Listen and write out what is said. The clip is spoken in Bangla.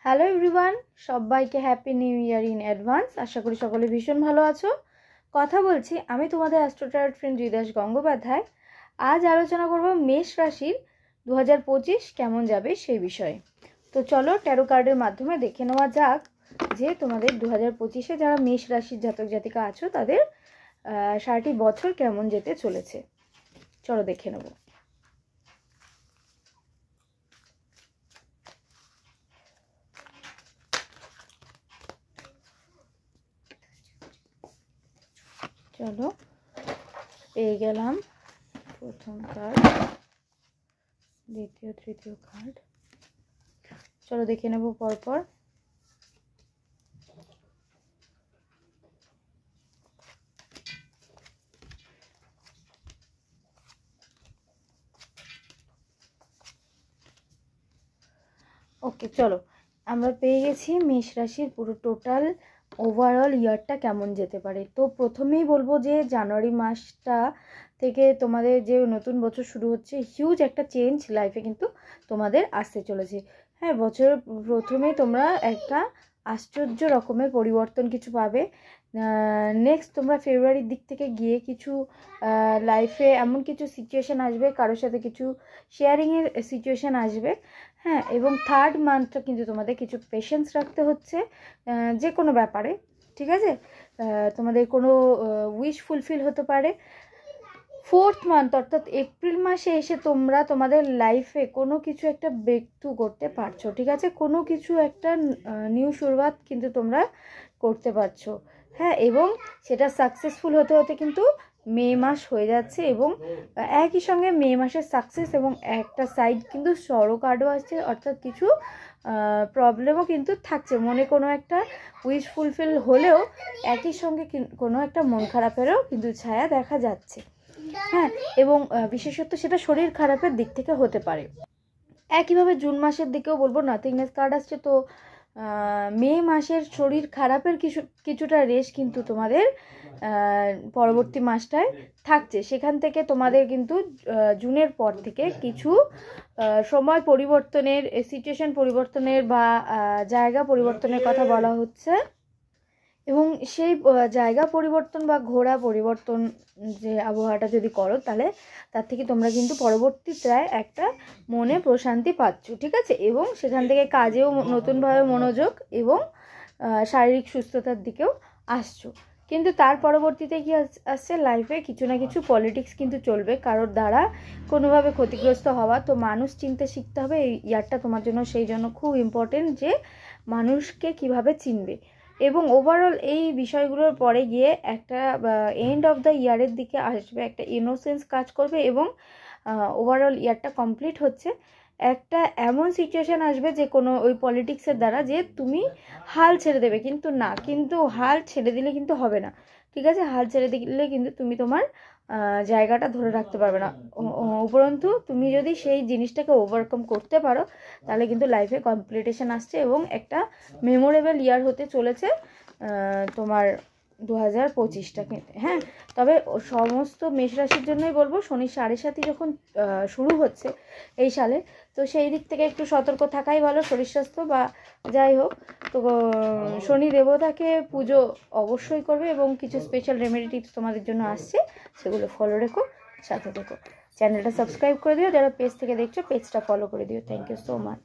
হ্যালো এভরিওয়ান, সবাইকে happy new year in advance. আশা করি সকলে ভীষণ ভালো আছো। কথা বলছি আমি তোমাদের astro tarot friend Hridas Gangopadhyay. আজ আলোচনা করব মেষ রাশির 2025 কেমন যাবে সেই বিষয়ে। তো চলো ট্যারো কার্ডের মাধ্যমে দেখে নেওয়া যাক যে তোমাদের 2025-এ যারা মেষ রাশির জাতক জাতিকা আছো তাদের সারাটি বছর কেমন যেতে চলেছে। চলো দেখে নেব। চলো পেয়ে গেলাম প্রথম কার্ড, দ্বিতীয় তৃতীয় কার্ড। চলো দেখে নেব পরপর। ওকে, চলো আমরা পেয়ে গেছি মেষ রাশির পুরো টোটাল ওভারঅল ইয়ারটা কেমন যেতে পারে। তো প্রথমেই বলবো যে জানুয়ারি মাসটা থেকে তোমাদের যে নতুন বছর শুরু হচ্ছে, হিউজ একটা চেঞ্জ লাইফে কিন্তু তোমাদের আসতে চলেছে। হ্যাঁ, বছরের প্রথমেই তোমরা একটা আশ্চর্য রকমের পরিবর্তন কিছু পাবে। নেক্সট তোমরা ফেব্রুয়ারির দিক থেকে গিয়ে কিছু লাইফে এমন কিছু সিচুয়েশান আসবে, কারোর সাথে কিছু শেয়ারিংয়ের সিচুয়েশান আসবে। হ্যাঁ, এবং থার্ড মান্থটা কিন্তু তোমাদের কিছু পেশেন্স রাখতে হচ্ছে যে কোনো ব্যাপারে, ঠিক আছে। তোমাদের কোনো উইশ ফুলফিল হতে পারে। ফোর্থ মান্থ অর্থাৎ এপ্রিল মাসে এসে তোমরা তোমাদের লাইফে কোনো কিছু একটা ব্রেক থ্রু করতে পারছো, ঠিক আছে। কোনো কিছু একটা নিউ শুরুয়াত কিন্তু তোমরা করতে পারছো। হ্যাঁ, এবং সেটা সাকসেসফুল হতে হতে কিন্তু মে মাস হয়ে যাচ্ছে, এবং একই সঙ্গে মে মাসের সাকসেস এবং একটা সাইড কিন্তু সরো কার্ডও আসছে, অর্থাৎ কিছু প্রবলেমও কিন্তু থাকছে। মনে কোনো একটা উইশ ফুলফিল হলেও একই সঙ্গে কোনো একটা মন খারাপেরও কিন্তু ছায়া দেখা যাচ্ছে। হ্যাঁ, এবং বিশেষত সেটা শরীর খারাপের দিক থেকে হতে পারে। একইভাবে জুন মাসের দিকেও বলবো নাথিংনেস কার্ড আসছে। তো মে মাসের শরীর খারাপের কিছুটা রেশ কিন্তু তোমাদের পরবর্তী মাসটায় থাকছে। সেখান থেকে তোমাদের কিন্তু জুনের পর থেকে কিছু সময় পরিবর্তনের, সিচুয়েশন পরিবর্তনের বা জায়গা পরিবর্তনের কথা বলা হচ্ছে। এবং সেই জায়গা পরিবর্তন বা ঘোরা পরিবর্তন যে আবহাওয়াটা যদি করো, তাহলে তার থেকে তোমরা কিন্তু পরবর্তীটায় একটা মনে প্রশান্তি পাচ্ছ, ঠিক আছে। এবং সেখান থেকে কাজেও নতুনভাবে মনোযোগ এবং শারীরিক সুস্থতার দিকেও আসছো। কিন্তু তার পরবর্তীতে কি আসছে, লাইফে কিছু না কিছু পলিটিক্স কিন্তু চলবে, কারোর দ্বারা কোনোভাবে ক্ষতিগ্রস্ত হওয়া। তো মানুষ চিনতে শিখতে হবে। এই ইয়ারটা তোমার জন্য সেই জন্য খুব ইম্পর্টেন্ট যে মানুষকে কিভাবে চিনবে। এবং ওভারঅল এই বিষয়গুলোর পরে গিয়ে একটা এন্ড অফ দ্য ইয়ারের দিকে আসবে, একটা ইনোসেন্স কাজ করবে, এবং ওভারঅল ইয়ারটা কমপ্লিট হচ্ছে। একটা এমন সিচুয়েশান আসবে যে কোনো ওই পলিটিক্সের দ্বারা যে তুমি হাল ছেড়ে দেবে, কিন্তু না, কিন্তু হাল ছেড়ে দিলে কিন্তু হবে না, ঠিক আছে। হাল ছেড়ে দিলে কিন্তু তুমি তোমার জায়গাটা ধরে রাখতে পারবে না। উপরন্তু তুমি যদি সেই জিনিসটাকে ওভারকাম করতে পারো, তাহলে কিন্তু লাইফে কমপ্লিটেশন আসছে এবং একটা মেমোরেবল ইয়ার হতে চলেছে তোমার 2025টা। হ্যাঁ, তবে সমস্ত মেষ রাশির জন্যই বলবো, শনির 7.5 যখন শুরু হচ্ছে এই সালে, তো সেই দিক থেকে একটু সতর্ক থাকাই ভালো। শরীর স্বাস্থ্য বা যাই হোক, তো শনি দেবতাকে পুজো অবশ্যই করবে, এবং কিছু স্পেশাল রেমেডি টিপস তোমাদের জন্য আসছে, সেগুলো ফলো রেখো, সাথে দেখো। চ্যানেলটা সাবস্ক্রাইব করে দিও, যারা পেজ থেকে দেখছো পেজটা ফলো করে দিও। Thank you so much.